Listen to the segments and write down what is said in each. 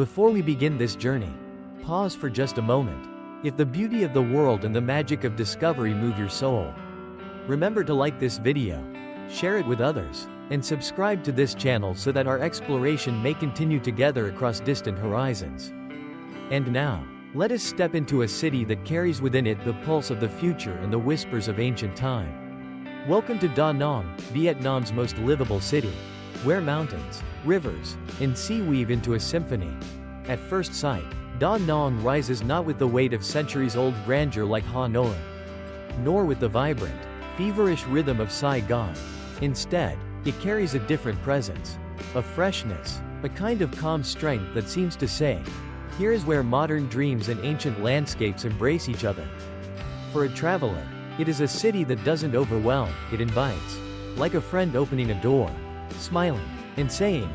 before we begin this journey, pause for just a moment. If the beauty of the world and the magic of discovery move your soul, remember to like this video, share it with others, and subscribe to this channel so that our exploration may continue together across distant horizons. And now, let us step into a city that carries within it the pulse of the future and the whispers of ancient time. Welcome to Danang, Vietnam's most livable city, where mountains, rivers, and sea weave into a symphony. At first sight, Danang rises not with the weight of centuries-old grandeur like Hanoi, nor with the vibrant, feverish rhythm of Saigon. Instead, it carries a different presence, a freshness, a kind of calm strength that seems to say, here is where modern dreams and ancient landscapes embrace each other. For a traveler, it is a city that doesn't overwhelm, it invites, like a friend opening a door, smiling, and saying,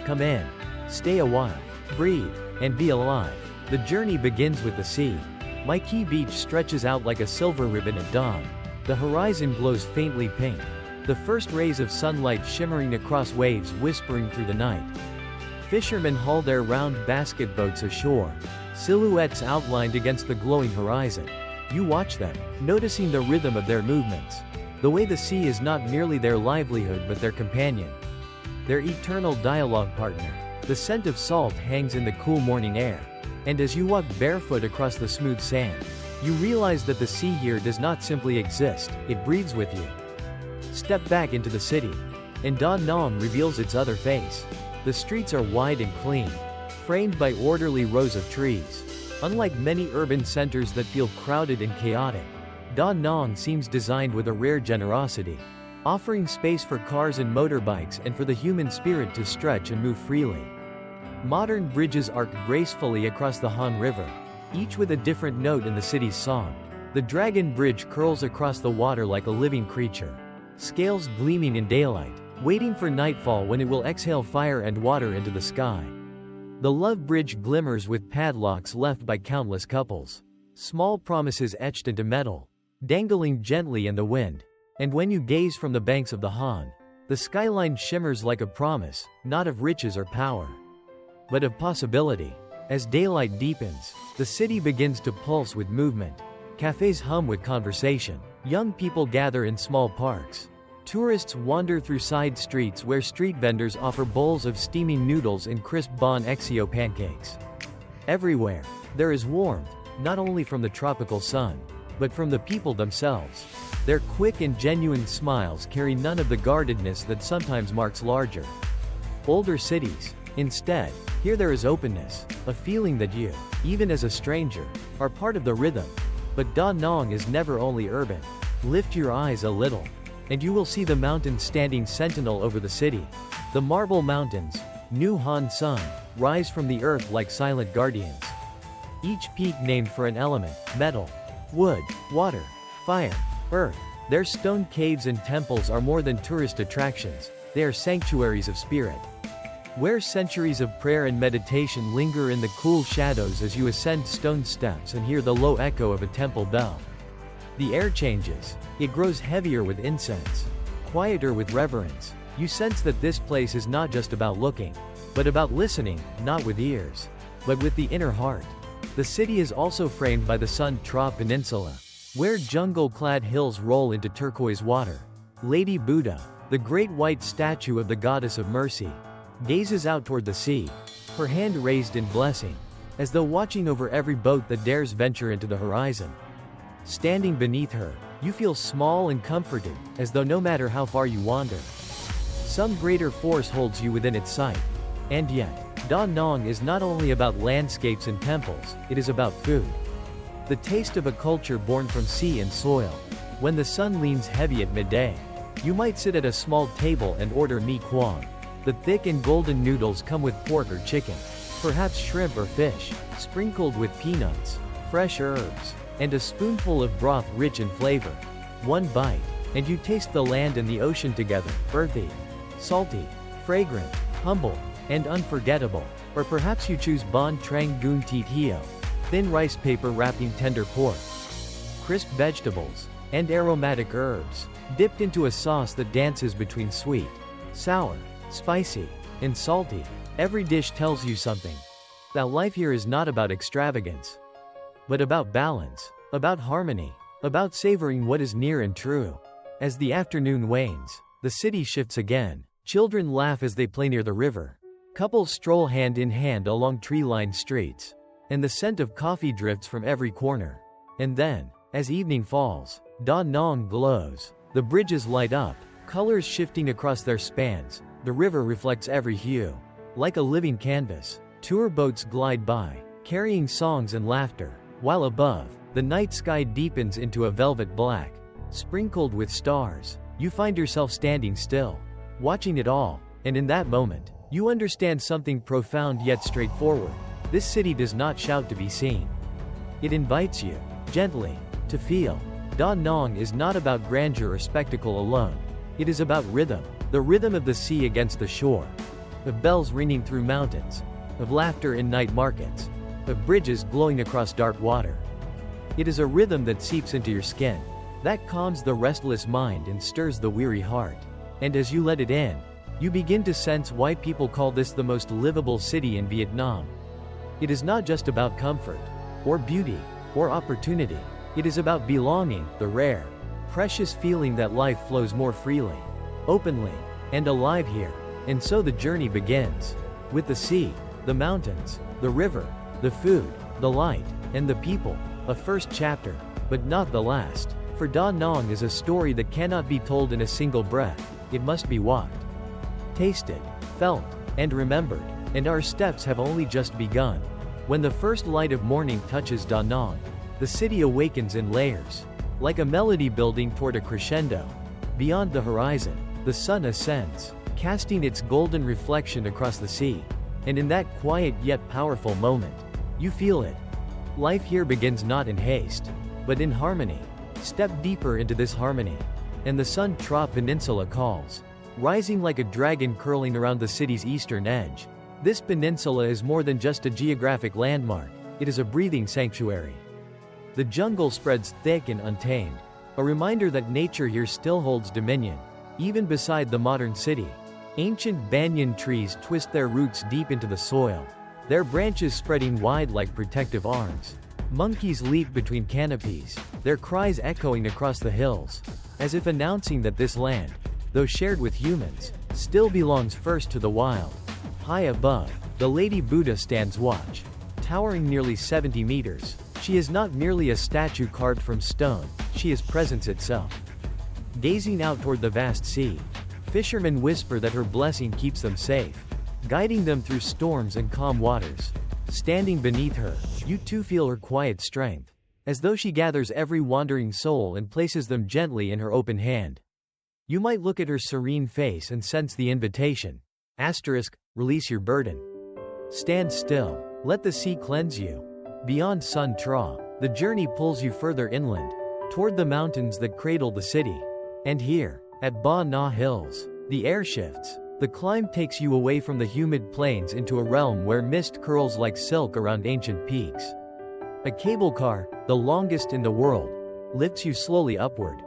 come in, stay a while, breathe, and be alive. The journey begins with the sea. Mai Beach stretches out like a silver ribbon at dawn. The horizon glows faintly pink, the first rays of sunlight shimmering across waves whispering through the night. Fishermen haul their round basket boats ashore, silhouettes outlined against the glowing horizon. You watch them, noticing the rhythm of their movements. The way the sea is not merely their livelihood but their companion, their eternal dialogue partner. The scent of salt hangs in the cool morning air, and as you walk barefoot across the smooth sand, you realize that the sea here does not simply exist, it breathes with you. Step back into the city, and Danang reveals its other face. The streets are wide and clean, framed by orderly rows of trees. Unlike many urban centers that feel crowded and chaotic, Danang seems designed with a rare generosity, offering space for cars and motorbikes and for the human spirit to stretch and move freely. Modern bridges arc gracefully across the Han River, each with a different note in the city's song. The Dragon Bridge curls across the water like a living creature, scales gleaming in daylight, waiting for nightfall when it will exhale fire and water into the sky. The Love Bridge glimmers with padlocks left by countless couples, small promises etched into metal, dangling gently in the wind. And when you gaze from the banks of the Han, the skyline shimmers like a promise, not of riches or power, but of possibility. As daylight deepens, the city begins to pulse with movement. Cafes hum with conversation. Young people gather in small parks. Tourists wander through side streets where street vendors offer bowls of steaming noodles and crisp bon exio pancakes. Everywhere, there is warmth, not only from the tropical sun, but from the people themselves. Their quick and genuine smiles carry none of the guardedness that sometimes marks larger, older cities. Instead, here there is openness, a feeling that you, even as a stranger, are part of the rhythm. But Danang is never only urban. Lift your eyes a little, and you will see the mountains standing sentinel over the city. The Marble Mountains, New Han Sun, rise from the earth like silent guardians. Each peak named for an element: metal, wood, water, fire, earth. Their stone caves and temples are more than tourist attractions, they are sanctuaries of spirit, where centuries of prayer and meditation linger in the cool shadows as you ascend stone steps and hear the low echo of a temple bell. The air changes, it grows heavier with incense, quieter with reverence. You sense that this place is not just about looking, but about listening, not with ears, but with the inner heart. The city is also framed by the Son Tra Peninsula, where jungle-clad hills roll into turquoise water. Lady Buddha, the great white statue of the goddess of mercy, gazes out toward the sea, her hand raised in blessing, as though watching over every boat that dares venture into the horizon. Standing beneath her, you feel small and comforted, as though no matter how far you wander, some greater force holds you within its sight. And yet, Danang is not only about landscapes and temples, it is about food. The taste of a culture born from sea and soil. When the sun leans heavy at midday, you might sit at a small table and order mi quang. The thick and golden noodles come with pork or chicken, perhaps shrimp or fish, sprinkled with peanuts, fresh herbs, and a spoonful of broth rich in flavor. One bite, and you taste the land and the ocean together, earthy, salty, fragrant, humble, and unforgettable. Or perhaps you choose bon trang gun tit hio, thin rice paper wrapping tender pork, crisp vegetables, and aromatic herbs, dipped into a sauce that dances between sweet, sour, spicy, and salty. Every dish tells you something. That life here is not about extravagance, but about balance, about harmony, about savoring what is near and true. As the afternoon wanes, the city shifts again. Children laugh as they play near the river. Couples stroll hand in hand along tree-lined streets, and the scent of coffee drifts from every corner. And then, as evening falls, Danang glows. The bridges light up, colors shifting across their spans. The river reflects every hue. Like a living canvas, tour boats glide by, carrying songs and laughter, while above, the night sky deepens into a velvet black, sprinkled with stars. You find yourself standing still, watching it all, and in that moment, you understand something profound yet straightforward. This city does not shout to be seen. It invites you, gently, to feel. Danang is not about grandeur or spectacle alone. It is about rhythm, the rhythm of the sea against the shore, of bells ringing through mountains, of laughter in night markets, of bridges glowing across dark water. It is a rhythm that seeps into your skin, that calms the restless mind and stirs the weary heart. And as you let it in, you begin to sense why people call this the most livable city in Vietnam. It is not just about comfort, or beauty, or opportunity. It is about belonging, the rare, precious feeling that life flows more freely, openly, and alive here. And so the journey begins. With the sea, the mountains, the river, the food, the light, and the people. A first chapter, but not the last. For Danang is a story that cannot be told in a single breath. It must be walked, tasted, felt, and remembered. And our steps have only just begun. When the first light of morning touches Danang, the city awakens in layers, like a melody building toward a crescendo. Beyond the horizon, the sun ascends, casting its golden reflection across the sea. And in that quiet yet powerful moment, you feel it. Life here begins not in haste, but in harmony. Step deeper into this harmony, and the Son Tra Peninsula calls, rising like a dragon curling around the city's eastern edge. This peninsula is more than just a geographic landmark, it is a breathing sanctuary. The jungle spreads thick and untamed, a reminder that nature here still holds dominion, even beside the modern city. Ancient banyan trees twist their roots deep into the soil, their branches spreading wide like protective arms. Monkeys leap between canopies, their cries echoing across the hills, as if announcing that this land, though shared with humans, still belongs first to the wild. High above, the Lady Buddha stands watch, towering nearly 70 meters. She is not merely a statue carved from stone, she is presence itself. Gazing out toward the vast sea, fishermen whisper that her blessing keeps them safe, guiding them through storms and calm waters. Standing beneath her, you too feel her quiet strength, as though she gathers every wandering soul and places them gently in her open hand. You might look at her serene face and sense the invitation. Release your burden. Stand still, let the sea cleanse you. Beyond Son Tra, the journey pulls you further inland, toward the mountains that cradle the city. And here, at Ba Na Hills, the air shifts. The climb takes you away from the humid plains into a realm where mist curls like silk around ancient peaks. A cable car, the longest in the world, lifts you slowly upward,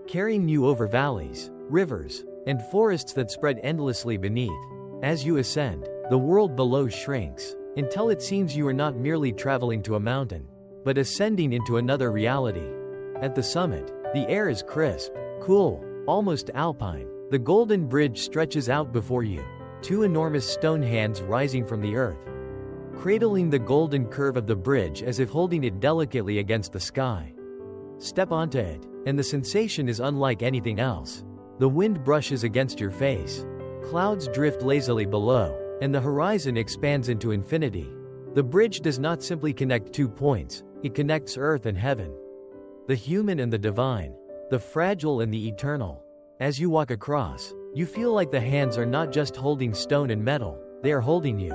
carrying you over valleys, rivers, and forests that spread endlessly beneath. As you ascend, the world below shrinks, until it seems you are not merely traveling to a mountain, but ascending into another reality. At the summit, the air is crisp, cool, almost alpine. The golden bridge stretches out before you, two enormous stone hands rising from the earth, cradling the golden curve of the bridge as if holding it delicately against the sky. Step onto it, and the sensation is unlike anything else. The wind brushes against your face, clouds drift lazily below, and the horizon expands into infinity. The bridge does not simply connect 2 points, it connects earth and heaven, the human and the divine, the fragile and the eternal. As you walk across, you feel like the hands are not just holding stone and metal, they are holding you.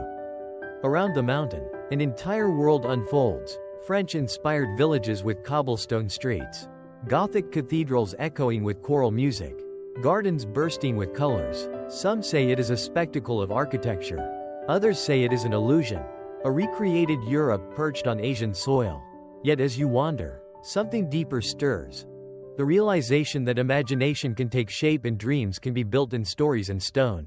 Around the mountain, an entire world unfolds, French-inspired villages with cobblestone streets, Gothic cathedrals echoing with choral music, gardens bursting with colors. Some say it is a spectacle of architecture. Others say it is an illusion, a recreated Europe perched on Asian soil. Yet as you wander, something deeper stirs. The realization that imagination can take shape and dreams can be built in stories and stone.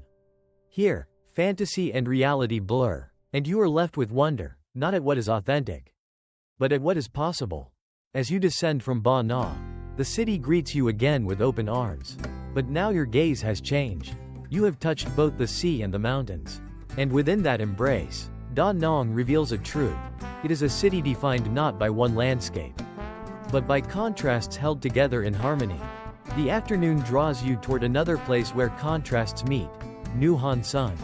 Here, Fantasy and reality blur, and you are left with wonder, not at what is authentic, but at what is possible. As you descend from Ba Na, the city greets you again with open arms. But now your gaze has changed. You have touched both the sea and the mountains. And within that embrace, Da Nang reveals a truth. It is a city defined not by one landscape, but by contrasts held together in harmony. The afternoon draws you toward another place where contrasts meet, Nu Han Sun.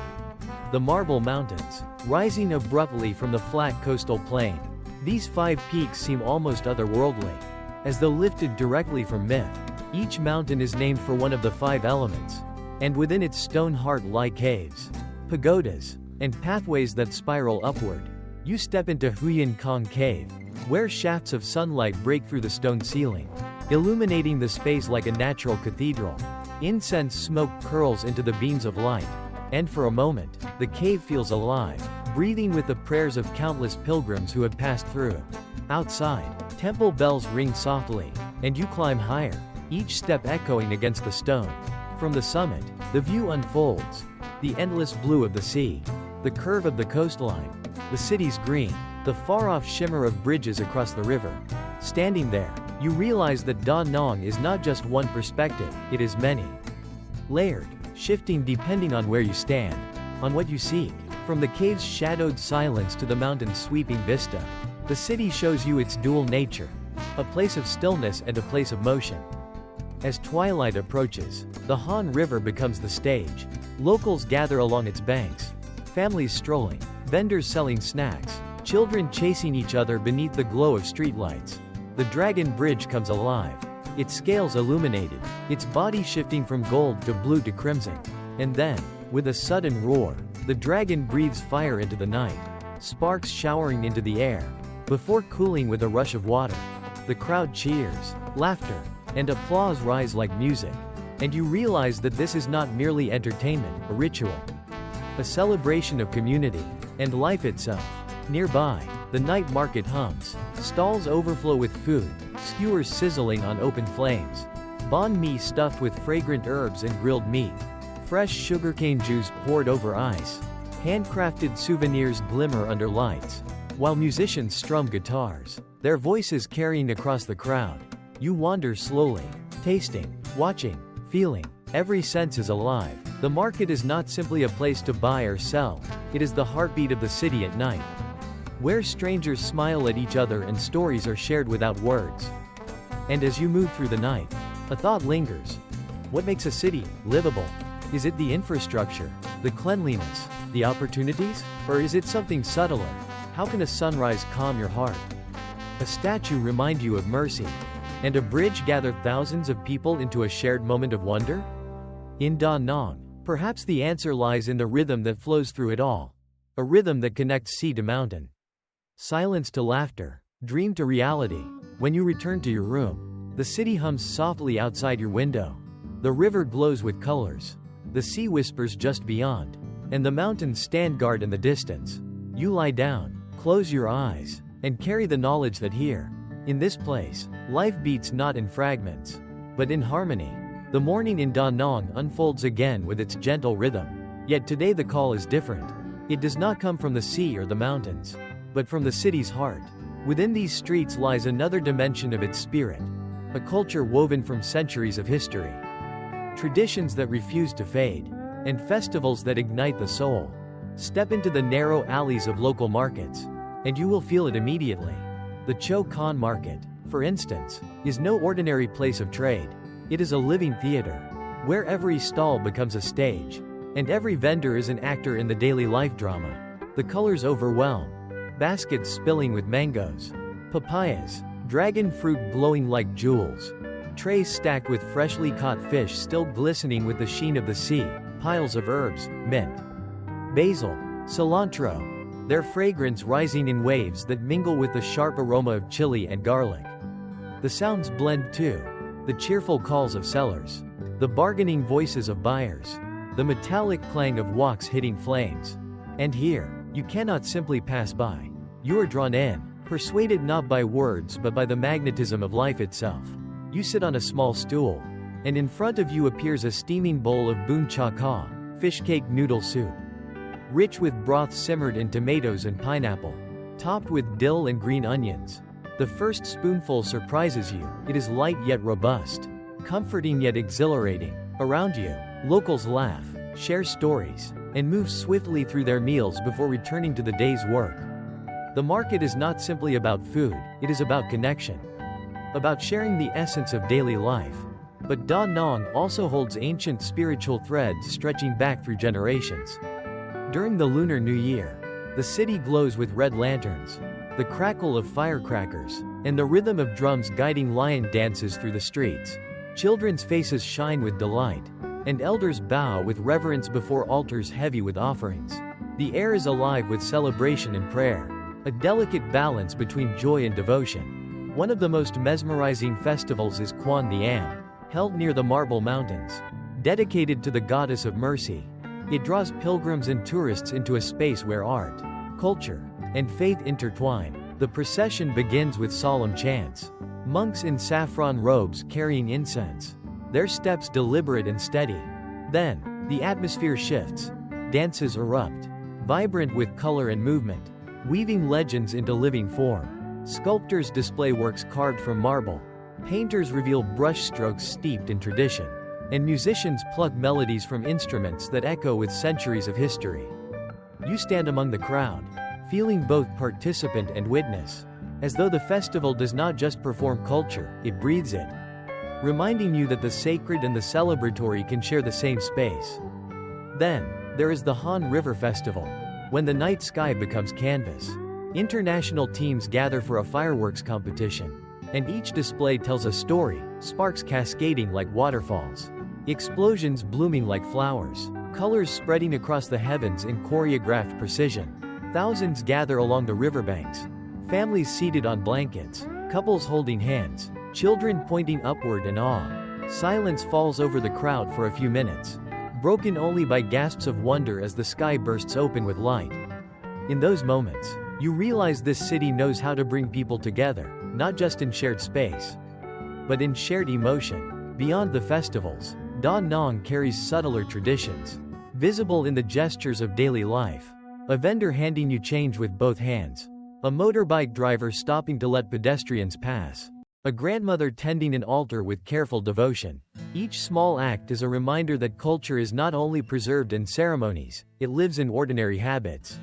The Marble Mountains, rising abruptly from the flat coastal plain. These 5 peaks seem almost otherworldly, as though lifted directly from myth. Each mountain is named for one of the 5 elements, and within its stone heart lie caves, pagodas, and pathways that spiral upward. You step into Huyan Kong Cave, where shafts of sunlight break through the stone ceiling, illuminating the space like a natural cathedral. Incense smoke curls into the beams of light, and for a moment, the cave feels alive, breathing with the prayers of countless pilgrims who have passed through. Outside, temple bells ring softly, and you climb higher, each step echoing against the stone. From the summit, the view unfolds. The endless blue of the sea, the curve of the coastline, the city's green, the far-off shimmer of bridges across the river. Standing there, you realize that Da Nang is not just one perspective, it is many. Layered, shifting depending on where you stand, on what you seek. From the cave's shadowed silence to the mountain's sweeping vista, the city shows you its dual nature, a place of stillness and a place of motion. As twilight approaches, the Han River becomes the stage. Locals gather along its banks, families strolling, vendors selling snacks, children chasing each other beneath the glow of streetlights. The Dragon Bridge comes alive, its scales illuminated, its body shifting from gold to blue to crimson. And then, with a sudden roar, the dragon breathes fire into the night, sparks showering into the air, before cooling with a rush of water. The crowd cheers, laughter, and applause rise like music. And you realize that this is not merely entertainment, a ritual, a celebration of community, and life itself. Nearby, the night market hums, stalls overflow with food, skewers sizzling on open flames, banh mi stuffed with fragrant herbs and grilled meat, fresh sugarcane juice poured over ice, handcrafted souvenirs glimmer under lights, while musicians strum guitars, their voices carrying across the crowd. You wander slowly, tasting, watching, feeling. Every sense is alive. The market is not simply a place to buy or sell, it is the heartbeat of the city at night, where strangers smile at each other and stories are shared without words. And as you move through the night, a thought lingers. What makes a city livable? Is it the infrastructure, the cleanliness, the opportunities? Or is it something subtler? How can a sunrise calm your heart? A statue remind you of mercy? And a bridge gather thousands of people into a shared moment of wonder? In Da Nang, perhaps the answer lies in the rhythm that flows through it all. A rhythm that connects sea to mountain, silence to laughter, dream to reality. When you return to your room, the city hums softly outside your window. The river glows with colors. The sea whispers just beyond, and the mountains stand guard in the distance. You lie down, close your eyes, and carry the knowledge that here, in this place, life beats not in fragments, but in harmony. The morning in Da Nang unfolds again with its gentle rhythm. Yet today the call is different. It does not come from the sea or the mountains, but from the city's heart. Within these streets lies another dimension of its spirit, a culture woven from centuries of history, traditions that refuse to fade, and festivals that ignite the soul. Step into the narrow alleys of local markets, and you will feel it immediately. The Cho Kan Market, for instance, is no ordinary place of trade. It is a living theater, where every stall becomes a stage, and every vendor is an actor in the daily life drama. The colors overwhelm, baskets spilling with mangoes, papayas, dragon fruit glowing like jewels, trays stacked with freshly caught fish still glistening with the sheen of the sea, piles of herbs, mint, basil, cilantro, their fragrance rising in waves that mingle with the sharp aroma of chili and garlic. The sounds blend too, the cheerful calls of sellers, the bargaining voices of buyers, the metallic clang of woks hitting flames. And here, you cannot simply pass by. You are drawn in, persuaded not by words but by the magnetism of life itself. You sit on a small stool, and in front of you appears a steaming bowl of bun cha ka, fish cake noodle soup. rich with broth simmered in tomatoes and pineapple, topped with dill and green onions. The first spoonful surprises you. It is light yet robust, comforting yet exhilarating. Around you, locals laugh, share stories, and move swiftly through their meals before returning to the day's work. The market is not simply about food, it is about connection, about sharing the essence of daily life. But Danang also holds ancient spiritual threads stretching back through generations. During the Lunar New Year, the city glows with red lanterns, the crackle of firecrackers, and the rhythm of drums guiding lion dances through the streets. Children's faces shine with delight, and elders bow with reverence before altars heavy with offerings. The air is alive with celebration and prayer, a delicate balance between joy and devotion. One of the most mesmerizing festivals is Kwan Niam, held near the Marble Mountains. Dedicated to the goddess of mercy, it draws pilgrims and tourists into a space where art, culture, and faith intertwine. The procession begins with solemn chants. Monks in saffron robes carrying incense, their steps deliberate and steady. Then, the atmosphere shifts. Dances erupt, vibrant with color and movement, weaving legends into living form. Sculptors display works carved from marble, painters reveal brushstrokes steeped in tradition, and musicians pluck melodies from instruments that echo with centuries of history. You stand among the crowd, feeling both participant and witness, as though the festival does not just perform culture, it breathes it, reminding you that the sacred and the celebratory can share the same space. Then, there is the Han River Festival, when the night sky becomes canvas. International teams gather for a fireworks competition, and each display tells a story, sparks cascading like waterfalls, explosions blooming like flowers, colors spreading across the heavens in choreographed precision. Thousands gather along the riverbanks, families seated on blankets, couples holding hands, children pointing upward in awe. Silence falls over the crowd for a few minutes, broken only by gasps of wonder as the sky bursts open with light. In those moments, you realize this city knows how to bring people together, not just in shared space, but in shared emotion. Beyond the festivals, Danang carries subtler traditions, visible in the gestures of daily life. A vendor handing you change with both hands, a motorbike driver stopping to let pedestrians pass, a grandmother tending an altar with careful devotion. Each small act is a reminder that culture is not only preserved in ceremonies, it lives in ordinary habits,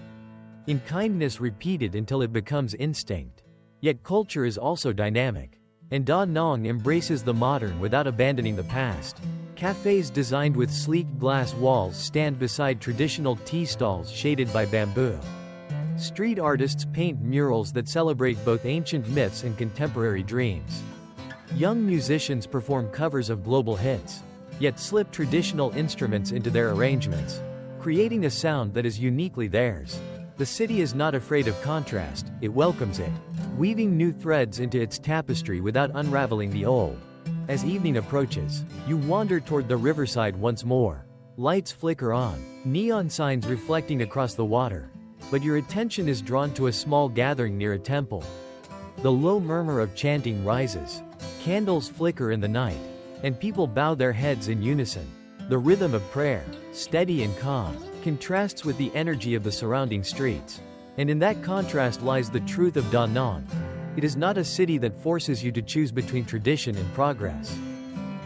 in kindness repeated until it becomes instinct. Yet culture is also dynamic, and Danang embraces the modern without abandoning the past. Cafes designed with sleek glass walls stand beside traditional tea stalls shaded by bamboo. Street artists paint murals that celebrate both ancient myths and contemporary dreams. Young musicians perform covers of global hits, yet slip traditional instruments into their arrangements, creating a sound that is uniquely theirs. The city is not afraid of contrast, it welcomes it, weaving new threads into its tapestry without unraveling the old. As evening approaches, you wander toward the riverside once more. Lights flicker on, neon signs reflecting across the water, but your attention is drawn to a small gathering near a temple. The low murmur of chanting rises, candles flicker in the night, and people bow their heads in unison. The rhythm of prayer, steady and calm, contrasts with the energy of the surrounding streets. And in that contrast lies the truth of Danang. It is not a city that forces you to choose between tradition and progress,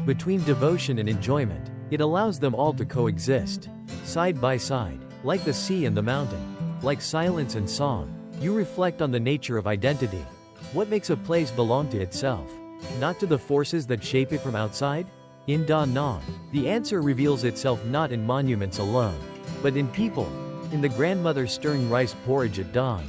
between devotion and enjoyment. It allows them all to coexist, side by side, like the sea and the mountain, like silence and song. You reflect on the nature of identity. What makes a place belong to itself, not to the forces that shape it from outside? In Danang, the answer reveals itself not in monuments alone, but in people, in the grandmother stirring rice porridge at dawn,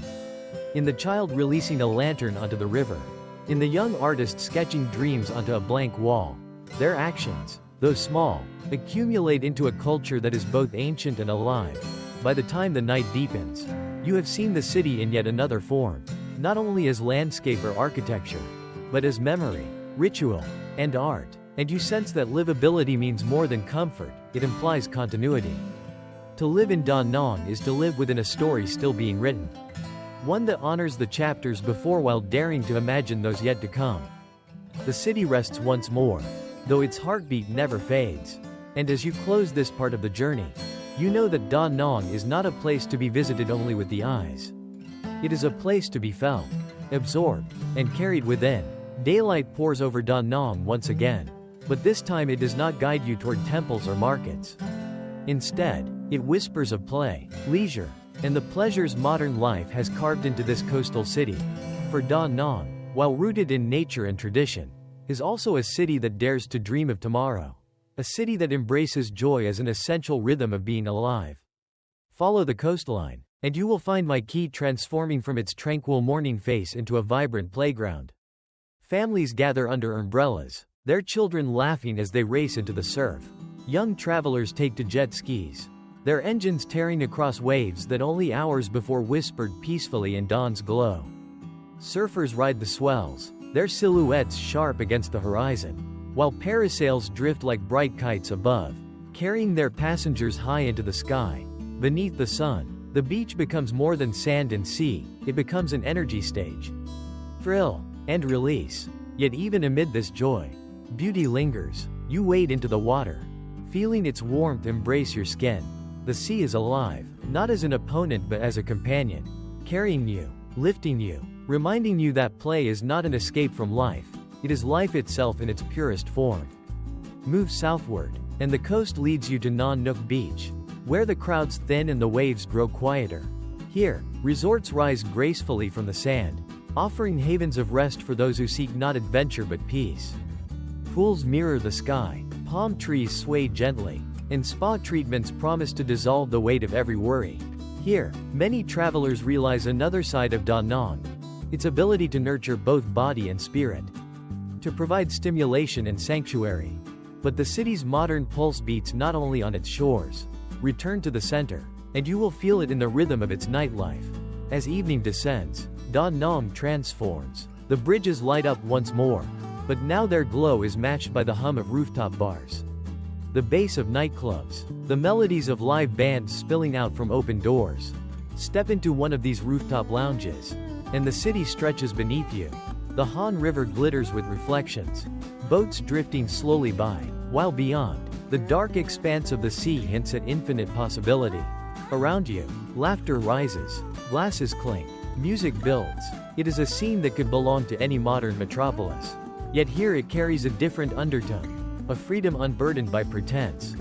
in the child releasing a lantern onto the river, in the young artist sketching dreams onto a blank wall. Their actions, though small, accumulate into a culture that is both ancient and alive. By the time the night deepens, you have seen the city in yet another form, not only as landscape or architecture, but as memory, ritual, and art. And you sense that livability means more than comfort, it implies continuity. To live in Danang is to live within a story still being written, one that honors the chapters before while daring to imagine those yet to come. The city rests once more, though its heartbeat never fades. And as you close this part of the journey, you know that Da Nang is not a place to be visited only with the eyes. It is a place to be felt, absorbed, and carried within. Daylight pours over Da Nang once again, but this time it does not guide you toward temples or markets. Instead, it whispers of play, leisure, and the pleasures modern life has carved into this coastal city. For Da Nang, while rooted in nature and tradition, is also a city that dares to dream of tomorrow. A city that embraces joy as an essential rhythm of being alive. Follow the coastline, and you will find Mai Kea transforming from its tranquil morning face into a vibrant playground. Families gather under umbrellas, their children laughing as they race into the surf. Young travelers take to jet skis, their engines tearing across waves that only hours before whispered peacefully in dawn's glow. Surfers ride the swells, their silhouettes sharp against the horizon, while parasails drift like bright kites above, carrying their passengers high into the sky. Beneath the sun, the beach becomes more than sand and sea, it becomes an energy stage. Thrill and release. Yet even amid this joy, beauty lingers. You wade into the water, feeling its warmth embrace your skin. The sea is alive, not as an opponent but as a companion, carrying you, lifting you, reminding you that play is not an escape from life, it is life itself in its purest form. Move southward, and the coast leads you to Nuoc Beach, where the crowds thin and the waves grow quieter. Here, resorts rise gracefully from the sand, offering havens of rest for those who seek not adventure but peace. Pools mirror the sky, palm trees sway gently, and spa treatments promise to dissolve the weight of every worry. Here, many travelers realize another side of Da Nang, its ability to nurture both body and spirit, to provide stimulation and sanctuary. But the city's modern pulse beats not only on its shores. Return to the center, and you will feel it in the rhythm of its nightlife. As evening descends, Da Nang transforms. The bridges light up once more, but now their glow is matched by the hum of rooftop bars, the bass of nightclubs, the melodies of live bands spilling out from open doors. Step into one of these rooftop lounges, and the city stretches beneath you. The Han River glitters with reflections, boats drifting slowly by, while beyond, the dark expanse of the sea hints at infinite possibility. Around you, laughter rises, glasses clink, music builds. It is a scene that could belong to any modern metropolis. Yet here it carries a different undertone, a freedom unburdened by pretense.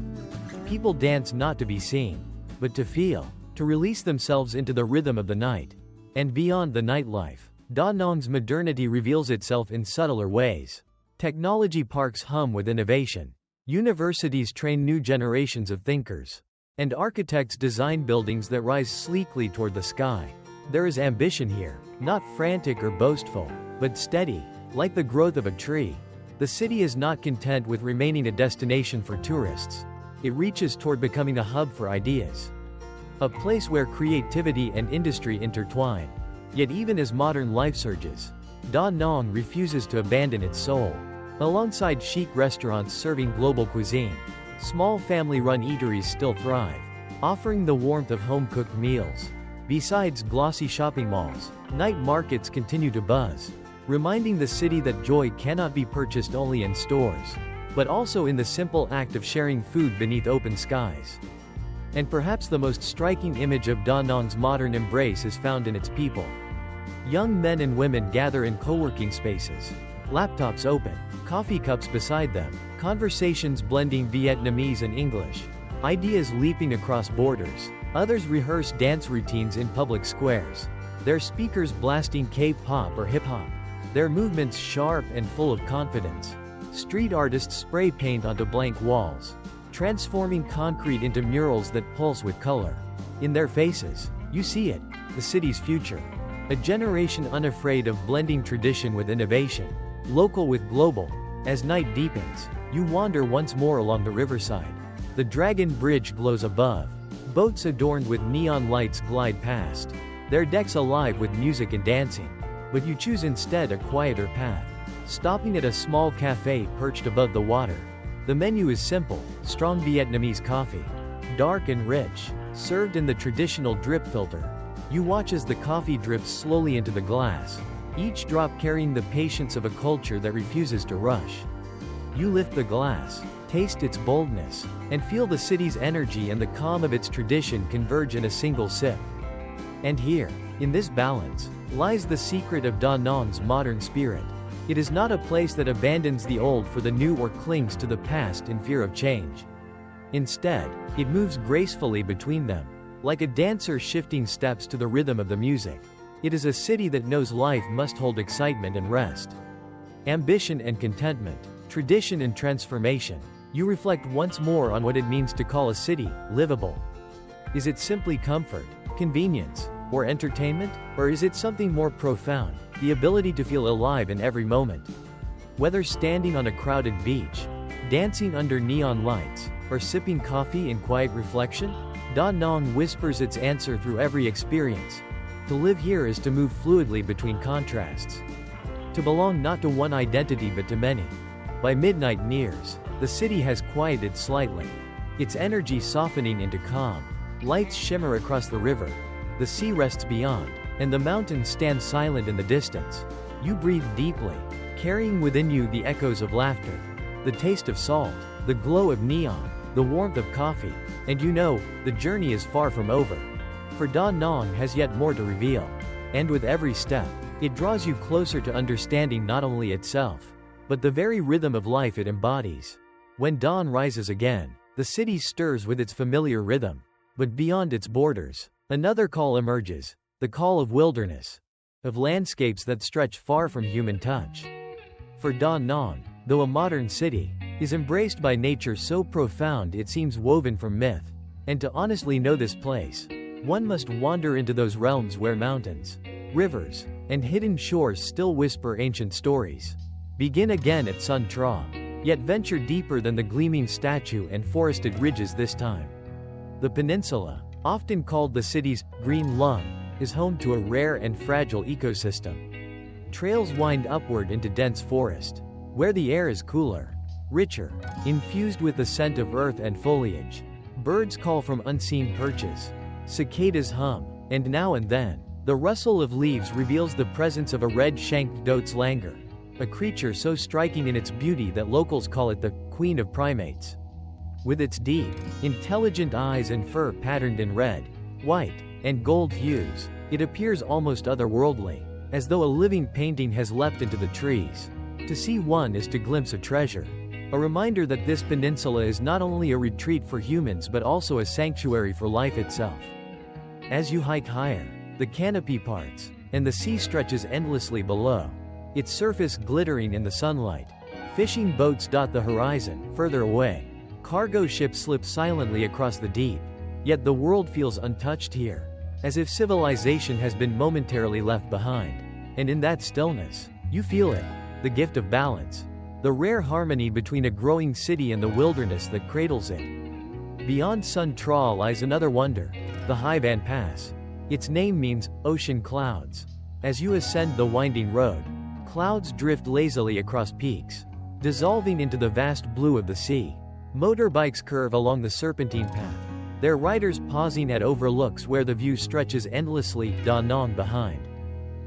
People dance not to be seen, but to feel, to release themselves into the rhythm of the night. And beyond the nightlife, Da Nang's modernity reveals itself in subtler ways. Technology parks hum with innovation. Universities train new generations of thinkers. And architects design buildings that rise sleekly toward the sky. There is ambition here, not frantic or boastful, but steady, like the growth of a tree. The city is not content with remaining a destination for tourists. It reaches toward becoming a hub for ideas. A place where creativity and industry intertwine. Yet even as modern life surges, Da Nang refuses to abandon its soul. Alongside chic restaurants serving global cuisine, small family-run eateries still thrive, offering the warmth of home-cooked meals. Besides glossy shopping malls, night markets continue to buzz, reminding the city that joy cannot be purchased only in stores, but also in the simple act of sharing food beneath open skies. And perhaps the most striking image of Da Nang's modern embrace is found in its people. Young men and women gather in co-working spaces, laptops open, coffee cups beside them, conversations blending Vietnamese and English, ideas leaping across borders. Others rehearse dance routines in public squares, their speakers blasting K-pop or hip-hop, their movements sharp and full of confidence. Street artists spray paint onto blank walls, transforming concrete into murals that pulse with color. In their faces, you see it, the city's future. A generation unafraid of blending tradition with innovation, local with global. As night deepens, you wander once more along the riverside. The Dragon Bridge glows above. Boats adorned with neon lights glide past, their decks alive with music and dancing. But you choose instead a quieter path, stopping at a small cafe perched above the water. The menu is simple, strong Vietnamese coffee, dark and rich, served in the traditional drip filter. You watch as the coffee drips slowly into the glass, each drop carrying the patience of a culture that refuses to rush. You lift the glass, taste its boldness, and feel the city's energy and the calm of its tradition converge in a single sip. And here, in this balance, lies the secret of Danang's modern spirit. It is not a place that abandons the old for the new or clings to the past in fear of change. Instead, it moves gracefully between them, like a dancer shifting steps to the rhythm of the music. It is a city that knows life must hold excitement and rest, ambition and contentment, tradition and transformation. You reflect once more on what it means to call a city livable. Is it simply comfort, convenience, or entertainment? Or is it something more profound, the ability to feel alive in every moment? Whether standing on a crowded beach, dancing under neon lights, or sipping coffee in quiet reflection, Danang whispers its answer through every experience. To live here is to move fluidly between contrasts. To belong not to one identity but to many. By midnight nears, the city has quieted slightly, its energy softening into calm. Lights shimmer across the river, the sea rests beyond, and the mountains stand silent in the distance. You breathe deeply, carrying within you the echoes of laughter, the taste of salt, the glow of neon, the warmth of coffee, and you know, the journey is far from over. For Danang has yet more to reveal. And with every step, it draws you closer to understanding not only itself, but the very rhythm of life it embodies. When dawn rises again, the city stirs with its familiar rhythm. But beyond its borders, another call emerges, the call of wilderness, of landscapes that stretch far from human touch. For Danang, though a modern city, is embraced by nature so profound it seems woven from myth. And to honestly know this place, one must wander into those realms where mountains, rivers, and hidden shores still whisper ancient stories. Begin again at Son Tra, yet venture deeper than the gleaming statue and forested ridges this time. The peninsula, often called the city's green lung, is home to a rare and fragile ecosystem. Trails wind upward into dense forest, where the air is cooler, richer, infused with the scent of earth and foliage. Birds call from unseen perches, cicadas hum, and now and then, the rustle of leaves reveals the presence of a red-shanked goat's langur, a creature so striking in its beauty that locals call it the queen of primates. With its deep, intelligent eyes and fur patterned in red, white, and gold hues, it appears almost otherworldly, as though a living painting has leapt into the trees. To see one is to glimpse a treasure, a reminder that this peninsula is not only a retreat for humans but also a sanctuary for life itself. As you hike higher, the canopy parts, and the sea stretches endlessly below, its surface glittering in the sunlight. Fishing boats dot the horizon. Further away, cargo ships slip silently across the deep. Yet the world feels untouched here, as if civilization has been momentarily left behind. And in that stillness, you feel it, the gift of balance, the rare harmony between a growing city and the wilderness that cradles it. Beyond Son Tra lies another wonder, the Haivan Pass. Its name means ocean clouds. As you ascend the winding road, clouds drift lazily across peaks, dissolving into the vast blue of the sea. Motorbikes curve along the serpentine path, their riders pausing at overlooks where the view stretches endlessly. Danang behind.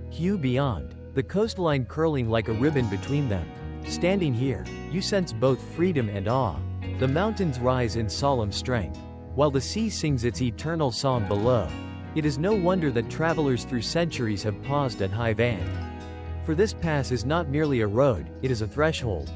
Hue beyond, the coastline curling like a ribbon between them. Standing here, you sense both freedom and awe. The mountains rise in solemn strength, while the sea sings its eternal song below. It is no wonder that travelers through centuries have paused at Haivan. For this pass is not merely a road, it is a threshold,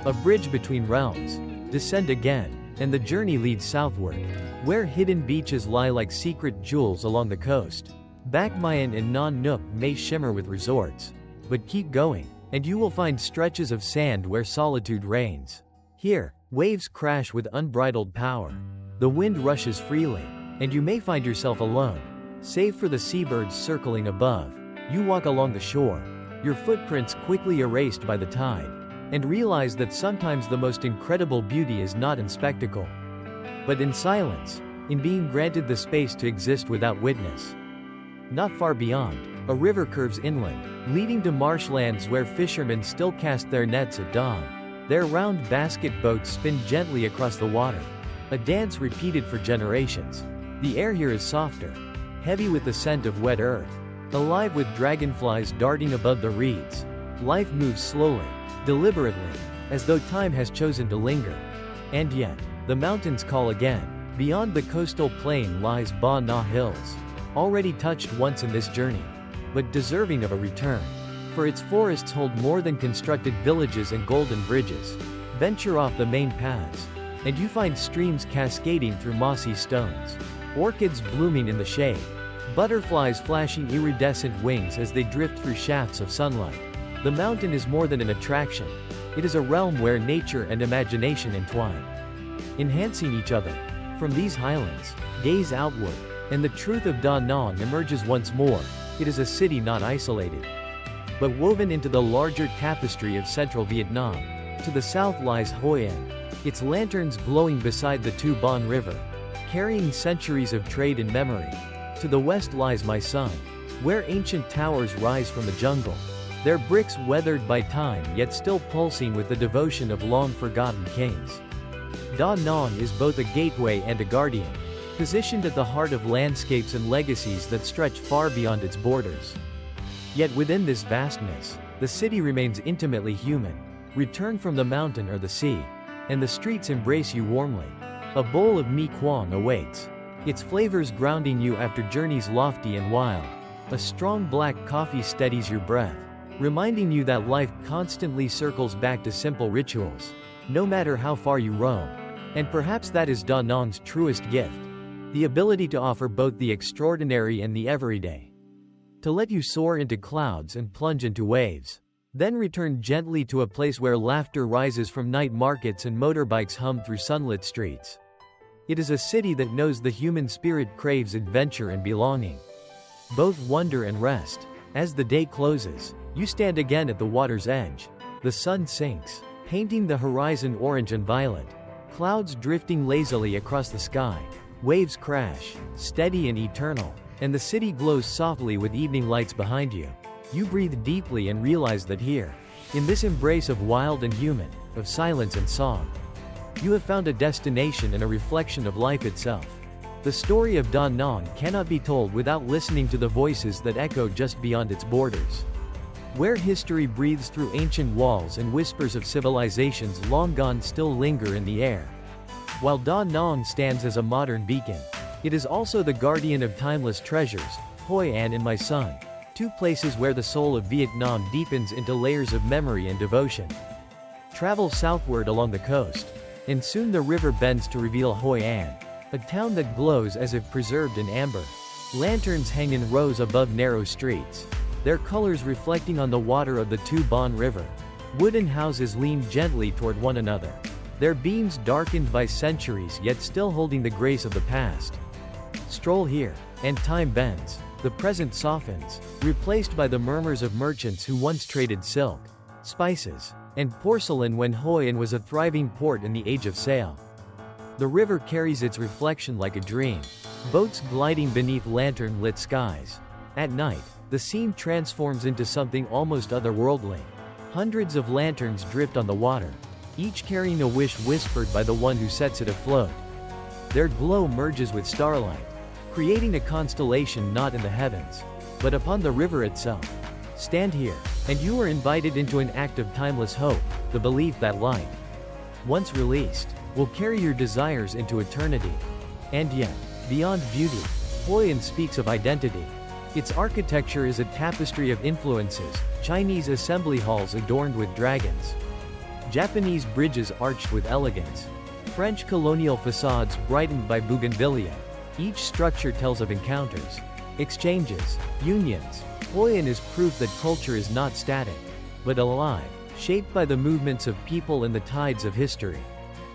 a bridge between realms. Descend again, and the journey leads southward, where hidden beaches lie like secret jewels along the coast. Bakmayan and Nuoc may shimmer with resorts, but keep going, and you will find stretches of sand where solitude reigns. Here, waves crash with unbridled power. The wind rushes freely, and you may find yourself alone. Save for the seabirds circling above, you walk along the shore, your footprints quickly erased by the tide, and realize that sometimes the most incredible beauty is not in spectacle, but in silence, in being granted the space to exist without witness. Not far beyond, a river curves inland, leading to marshlands where fishermen still cast their nets at dawn. Their round basket boats spin gently across the water, a dance repeated for generations. The air here is softer, heavy with the scent of wet earth, alive with dragonflies darting above the reeds. Life moves slowly, deliberately, as though time has chosen to linger. And yet, the mountains call again. Beyond the coastal plain lies Ba Na Hills, already touched once in this journey, but deserving of a return. For its forests hold more than constructed villages and golden bridges. Venture off the main paths, and you find streams cascading through mossy stones, orchids blooming in the shade, butterflies flashing iridescent wings as they drift through shafts of sunlight. The mountain is more than an attraction. It is a realm where nature and imagination entwine, enhancing each other. From these highlands, gaze outward, and the truth of Danang emerges once more. It is a city not isolated, but woven into the larger tapestry of central Vietnam. To the south lies Hoi An, its lanterns glowing beside the Tu Bon River, carrying centuries of trade and memory. To the west lies My Son, where ancient towers rise from the jungle, their bricks weathered by time yet still pulsing with the devotion of long-forgotten kings. Da Nang is both a gateway and a guardian, positioned at the heart of landscapes and legacies that stretch far beyond its borders. Yet within this vastness, the city remains intimately human. Return from the mountain or the sea, and the streets embrace you warmly. A bowl of mi quang awaits, its flavors grounding you after journeys lofty and wild. A strong black coffee steadies your breath, reminding you that life constantly circles back to simple rituals, no matter how far you roam. And perhaps that is Da Nang's truest gift, the ability to offer both the extraordinary and the everyday. To let you soar into clouds and plunge into waves, then return gently to a place where laughter rises from night markets and motorbikes hum through sunlit streets. It is a city that knows the human spirit craves adventure and belonging, both wonder and rest. As the day closes, you stand again at the water's edge. The sun sinks, painting the horizon orange and violet. Clouds drifting lazily across the sky. Waves crash, steady and eternal, and the city glows softly with evening lights behind you. You breathe deeply and realize that here, in this embrace of wild and human, of silence and song, you have found a destination and a reflection of life itself. The story of Da Nang cannot be told without listening to the voices that echo just beyond its borders, where history breathes through ancient walls and whispers of civilizations long gone still linger in the air. While Da Nang stands as a modern beacon, it is also the guardian of timeless treasures, Hoi An and My Son, two places where the soul of Vietnam deepens into layers of memory and devotion. Travel southward along the coast, and soon the river bends to reveal Hoi An, a town that glows as if preserved in amber. Lanterns hang in rows above narrow streets, their colors reflecting on the water of the Tu Bon River. Wooden houses lean gently toward one another, their beams darkened by centuries yet still holding the grace of the past. Stroll here, and time bends, the present softens, replaced by the murmurs of merchants who once traded silk, spices, and porcelain when Hoi An was a thriving port in the age of sail. The river carries its reflection like a dream, boats gliding beneath lantern-lit skies. At night, the scene transforms into something almost otherworldly. Hundreds of lanterns drift on the water, each carrying a wish whispered by the one who sets it afloat. Their glow merges with starlight, creating a constellation not in the heavens, but upon the river itself. Stand here, and you are invited into an act of timeless hope, the belief that light, once released, will carry your desires into eternity. And yet, beyond beauty, Hoi An speaks of identity. Its architecture is a tapestry of influences, Chinese assembly halls adorned with dragons, Japanese bridges arched with elegance, French colonial facades brightened by bougainvillea. Each structure tells of encounters, exchanges, unions. Hoi An is proof that culture is not static, but alive, shaped by the movements of people and the tides of history.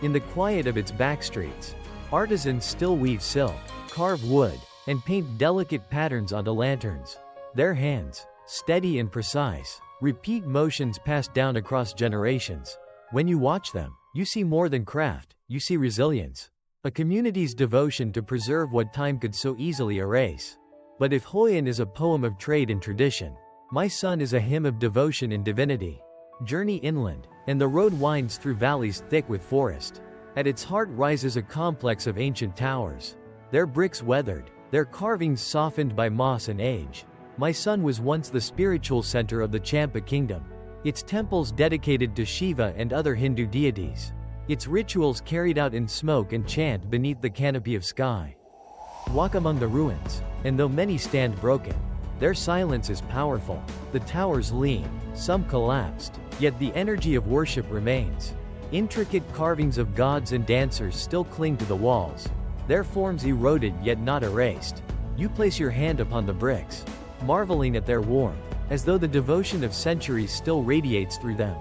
In the quiet of its backstreets, artisans still weave silk, carve wood, and paint delicate patterns onto lanterns. Their hands, steady and precise, repeat motions passed down across generations. When you watch them, you see more than craft, you see resilience. A community's devotion to preserve what time could so easily erase. But if Hoi An is a poem of trade and tradition, My Son is a hymn of devotion and divinity. Journey inland, and the road winds through valleys thick with forest. At its heart rises a complex of ancient towers, their bricks weathered, their carvings softened by moss and age. My Son was once the spiritual center of the Champa kingdom, its temples dedicated to Shiva and other Hindu deities. its rituals carried out in smoke and chant beneath the canopy of sky. Walk among the ruins, and though many stand broken, their silence is powerful. The towers lean, some collapsed, yet the energy of worship remains. Intricate carvings of gods and dancers still cling to the walls, their forms eroded yet not erased. You place your hand upon the bricks, marveling at their warmth, as though the devotion of centuries still radiates through them.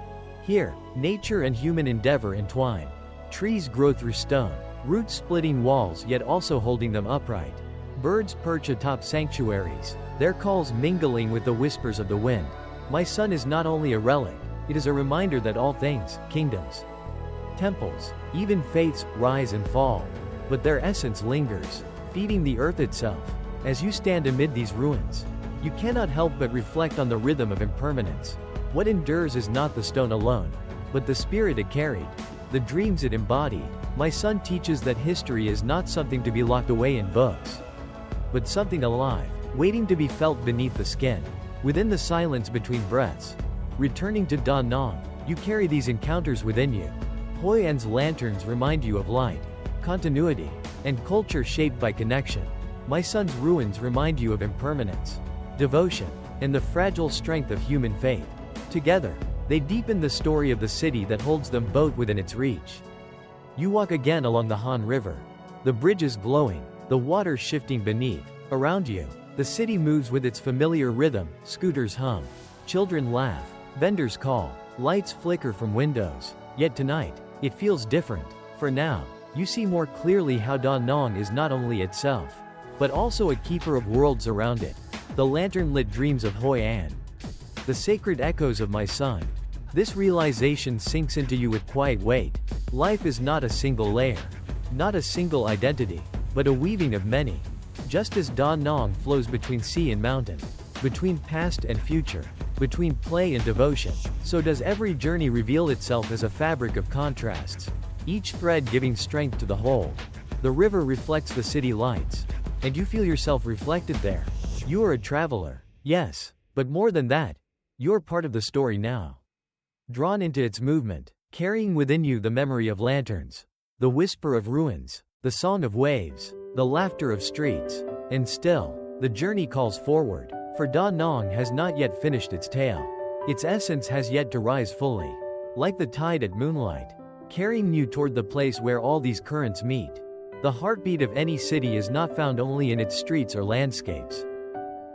Here, nature and human endeavor entwine. Trees grow through stone, roots splitting walls yet also holding them upright. Birds perch atop sanctuaries, their calls mingling with the whispers of the wind. My son is not only a relic, it is a reminder that all things, kingdoms, temples, even faiths, rise and fall, but their essence lingers, feeding the earth itself. As you stand amid these ruins, you cannot help but reflect on the rhythm of impermanence. What endures is not the stone alone, but the spirit it carried, the dreams it embodied. My son teaches that history is not something to be locked away in books, but something alive, waiting to be felt beneath the skin, within the silence between breaths. Returning to Danang, you carry these encounters within you. Hoi An's lanterns remind you of light, continuity, and culture shaped by connection. My son's ruins remind you of impermanence, devotion, and the fragile strength of human faith. Together, they deepen the story of the city that holds them both within its reach. You walk again along the Han River, the bridges glowing, the water shifting beneath. Around you, the city moves with its familiar rhythm, scooters hum, children laugh, vendors call, lights flicker from windows. Yet tonight, it feels different. For now, you see more clearly how Danang is not only itself, but also a keeper of worlds around it. The lantern-lit dreams of Hoi An, the sacred echoes of my son. This realization sinks into you with quiet weight. Life is not a single layer, not a single identity, but a weaving of many. Just as Danang flows between sea and mountain, between past and future, between play and devotion, so does every journey reveal itself as a fabric of contrasts, each thread giving strength to the whole. The river reflects the city lights, and you feel yourself reflected there. You are a traveler, yes, but more than that, you're part of the story now. Drawn into its movement, carrying within you the memory of lanterns, the whisper of ruins, the song of waves, the laughter of streets, and still, the journey calls forward, for Danang has not yet finished its tale. Its essence has yet to rise fully, like the tide at moonlight, carrying you toward the place where all these currents meet. The heartbeat of any city is not found only in its streets or landscapes,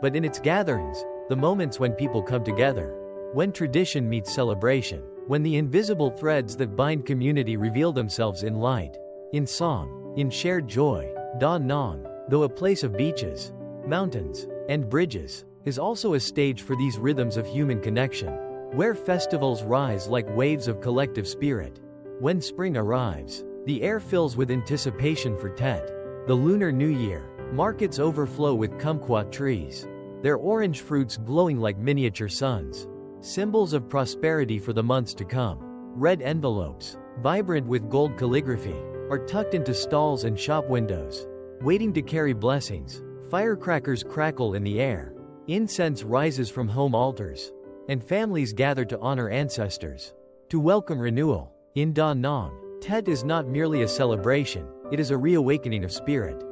but in its gatherings, the moments when people come together, when tradition meets celebration, when the invisible threads that bind community reveal themselves in light, in song, in shared joy. Danang, though a place of beaches, mountains, and bridges, is also a stage for these rhythms of human connection, where festivals rise like waves of collective spirit. When spring arrives, the air fills with anticipation for Tet, the Lunar New Year. Markets overflow with kumquat trees, their orange fruits glowing like miniature suns, symbols of prosperity for the months to come. Red envelopes, vibrant with gold calligraphy, are tucked into stalls and shop windows, waiting to carry blessings. Firecrackers crackle in the air, incense rises from home altars, and families gather to honor ancestors, to welcome renewal. In Danang, Tet is not merely a celebration, it is a reawakening of spirit.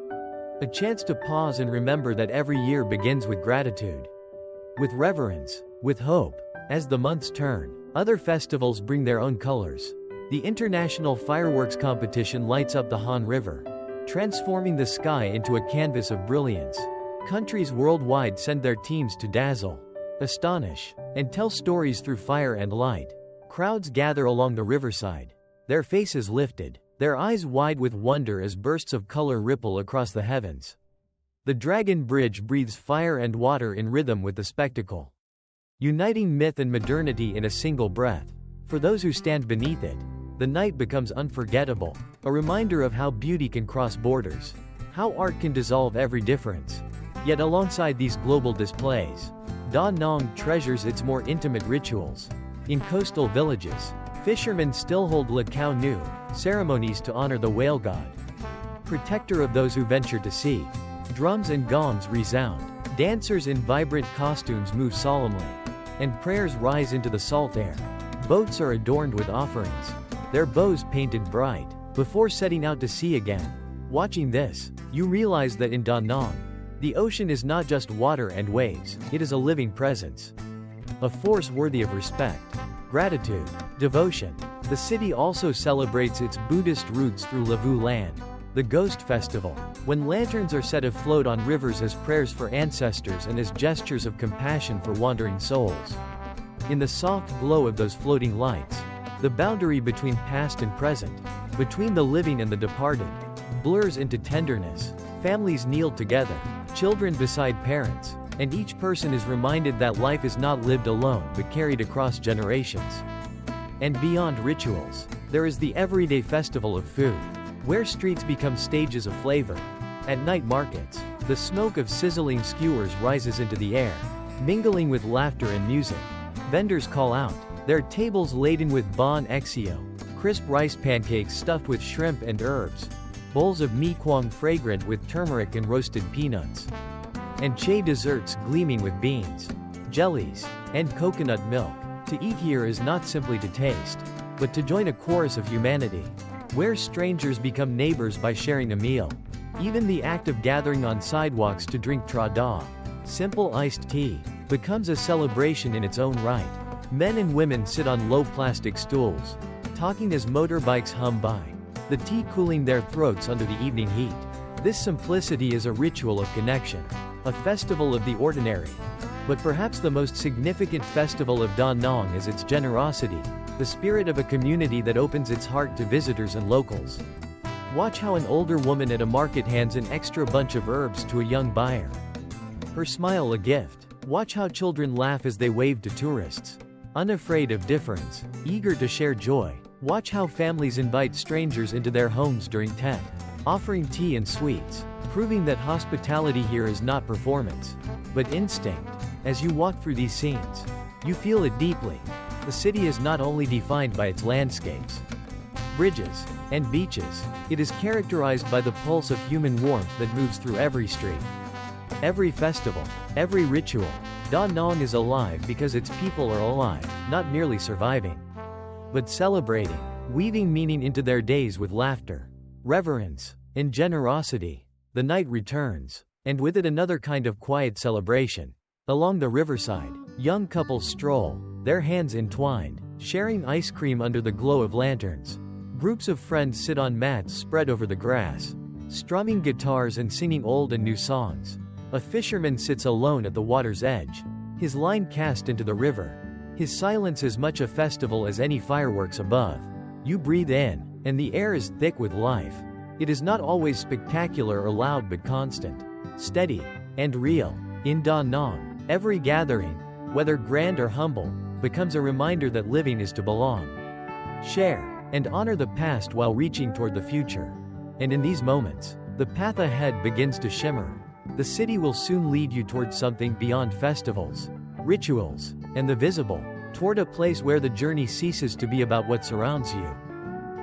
A chance to pause and remember that every year begins with gratitude, with reverence, with hope. As the months turn, other festivals bring their own colors. The international fireworks competition lights up the Han River, transforming the sky into a canvas of brilliance. Countries worldwide send their teams to dazzle, astonish, and tell stories through fire and light. Crowds gather along the riverside, their faces lifted, their eyes wide with wonder as bursts of color ripple across the heavens. The Dragon Bridge breathes fire and water in rhythm with the spectacle, uniting myth and modernity in a single breath. For those who stand beneath it, the night becomes unforgettable, a reminder of how beauty can cross borders, how art can dissolve every difference. Yet alongside these global displays, Danang treasures its more intimate rituals. In coastal villages, fishermen still hold Lakau Nu ceremonies to honor the whale god, protector of those who venture to sea. Drums and gongs resound, dancers in vibrant costumes move solemnly, and prayers rise into the salt air. Boats are adorned with offerings, their bows painted bright, before setting out to sea again. Watching this, you realize that in Danang, the ocean is not just water and waves, it is a living presence. A force worthy of respect, gratitude, devotion. The city also celebrates its Buddhist roots through Livable Land, the Ghost Festival, when lanterns are set afloat on rivers as prayers for ancestors and as gestures of compassion for wandering souls. In the soft glow of those floating lights, the boundary between past and present, between the living and the departed, blurs into tenderness. Families kneel together, children beside parents, and each person is reminded that life is not lived alone but carried across generations. And beyond rituals, there is the everyday festival of food, where streets become stages of flavor. At night markets, the smoke of sizzling skewers rises into the air, mingling with laughter and music. Vendors call out, their tables laden with bon exio, crisp rice pancakes stuffed with shrimp and herbs, bowls of mi kwang fragrant with turmeric and roasted peanuts, and che desserts gleaming with beans, jellies, and coconut milk. To eat here is not simply to taste, but to join a chorus of humanity, where strangers become neighbors by sharing a meal. Even the act of gathering on sidewalks to drink tra da, simple iced tea, becomes a celebration in its own right. Men and women sit on low plastic stools, talking as motorbikes hum by, the tea cooling their throats under the evening heat. This simplicity is a ritual of connection, a festival of the ordinary. But perhaps the most significant festival of Danang is its generosity, the spirit of a community that opens its heart to visitors and locals. Watch how an older woman at a market hands an extra bunch of herbs to a young buyer, her smile a gift. Watch how children laugh as they wave to tourists, unafraid of difference, eager to share joy. Watch how families invite strangers into their homes during Tet, offering tea and sweets, proving that hospitality here is not performance, but instinct. As you walk through these scenes, you feel it deeply. The city is not only defined by its landscapes, bridges, and beaches, it is characterized by the pulse of human warmth that moves through every street. Every festival, every ritual, Danang is alive because its people are alive, not merely surviving, but celebrating, weaving meaning into their days with laughter, reverence, and generosity. The night returns, and with it another kind of quiet celebration. Along the riverside, young couples stroll, their hands entwined, sharing ice cream under the glow of lanterns. Groups of friends sit on mats spread over the grass, strumming guitars and singing old and new songs. A fisherman sits alone at the water's edge, his line cast into the river. His silence as much a festival as any fireworks above. You breathe in, and the air is thick with life. It is not always spectacular or loud but constant, steady, and real. In Danang, every gathering, whether grand or humble, becomes a reminder that living is to belong, share, and honor the past while reaching toward the future. And in these moments, the path ahead begins to shimmer. The city will soon lead you toward something beyond festivals, rituals, and the visible, toward a place where the journey ceases to be about what surrounds you,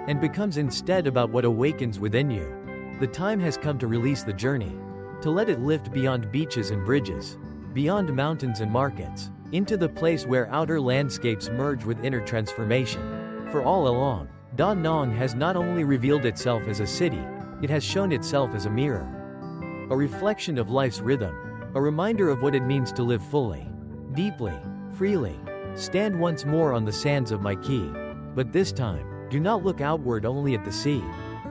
and becomes instead about what awakens within you. The time has come to release the journey, to let it lift beyond beaches and bridges, beyond mountains and markets, into the place where outer landscapes merge with inner transformation. For all along, Danang has not only revealed itself as a city, it has shown itself as a mirror, a reflection of life's rhythm, a reminder of what it means to live fully, deeply, freely. Stand once more on the sands of my quay. But this time, do not look outward only at the sea.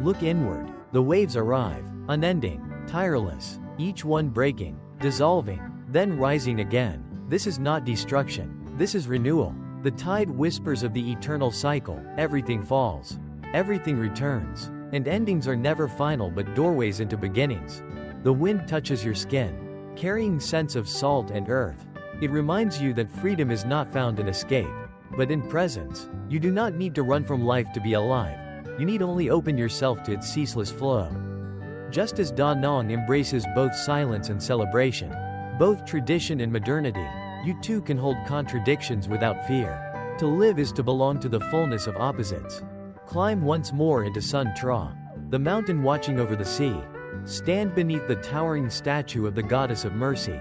Look inward. The waves arrive, unending, tireless, each one breaking, dissolving, then rising again. This is not destruction. This is renewal. The tide whispers of the eternal cycle. Everything falls, everything returns, and endings are never final but doorways into beginnings. The wind touches your skin, carrying scents of salt and earth. It reminds you that freedom is not found in escape, but in presence. You do not need to run from life to be alive. You need only open yourself to its ceaseless flow. Just as Danang embraces both silence and celebration, both tradition and modernity, you too can hold contradictions without fear. To live is to belong to the fullness of opposites. Climb once more into Son Tra, the mountain watching over the sea. Stand beneath the towering statue of the goddess of mercy.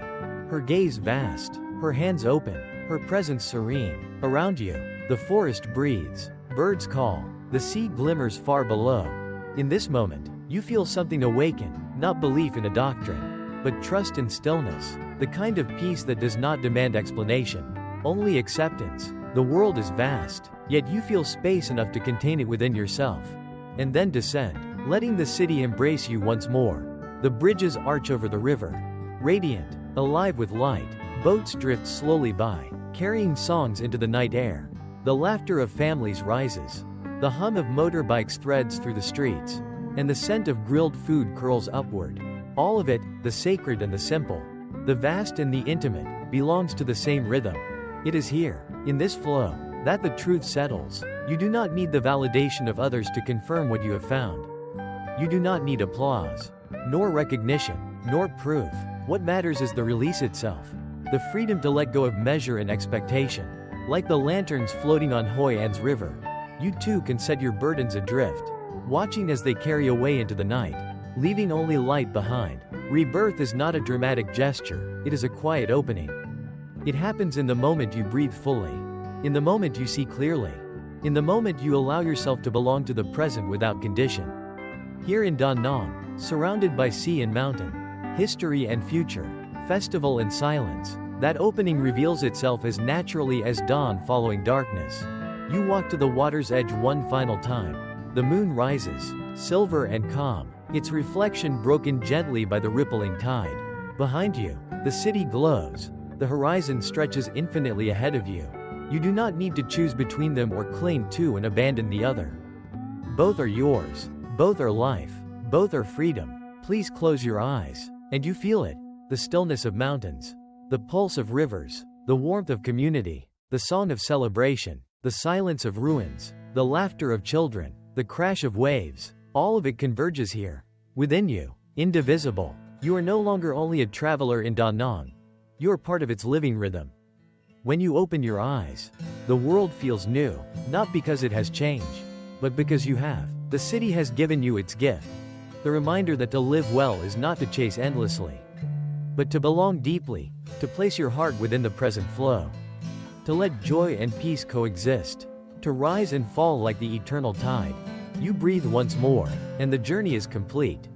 Her gaze vast, her hands open, her presence serene. Around you, the forest breathes, birds call, The sea glimmers far below. In this moment, you feel something awaken, not belief in a doctrine, but trust in stillness, the kind of peace that does not demand explanation, only acceptance. The world is vast, yet you feel space enough to contain it within yourself. And then descend, letting the city embrace you once more. The bridges arch over the river, radiant, alive with light. Boats drift slowly by, carrying songs into the night air. The laughter of families rises. The hum of motorbikes threads through the streets, and the scent of grilled food curls upward. All of it, the sacred and the simple, the vast and the intimate, belongs to the same rhythm. It is here, in this flow, that the truth settles. You do not need the validation of others to confirm what you have found. You do not need applause, nor recognition, nor proof. What matters is the release itself. The freedom to let go of measure and expectation. Like the lanterns floating on Hoi An's river, you too can set your burdens adrift, watching as they carry away into the night, leaving only light behind. Rebirth is not a dramatic gesture, it is a quiet opening. It happens in the moment you breathe fully, in the moment you see clearly, in the moment you allow yourself to belong to the present without condition. Here in Danang, surrounded by sea and mountain, history and future, festival and silence, that opening reveals itself as naturally as dawn following darkness. You walk to the water's edge one final time. The moon rises, silver and calm, its reflection broken gently by the rippling tide. Behind you, the city glows. The horizon stretches infinitely ahead of you. You do not need to choose between them or cling to and abandon the other. Both are yours. Both are life. Both are freedom. Please close your eyes, and you feel it. The stillness of mountains, the pulse of rivers, the warmth of community, the song of celebration, the silence of ruins, the laughter of children, the crash of waves, all of it converges here. Within you, indivisible. You are no longer only a traveler in Danang. You are part of its living rhythm. When you open your eyes, the world feels new, not because it has changed, but because you have. The city has given you its gift. The reminder that to live well is not to chase endlessly, but to belong deeply, to place your heart within the present flow, to let joy and peace coexist, to rise and fall like the eternal tide. You breathe once more, and the journey is complete.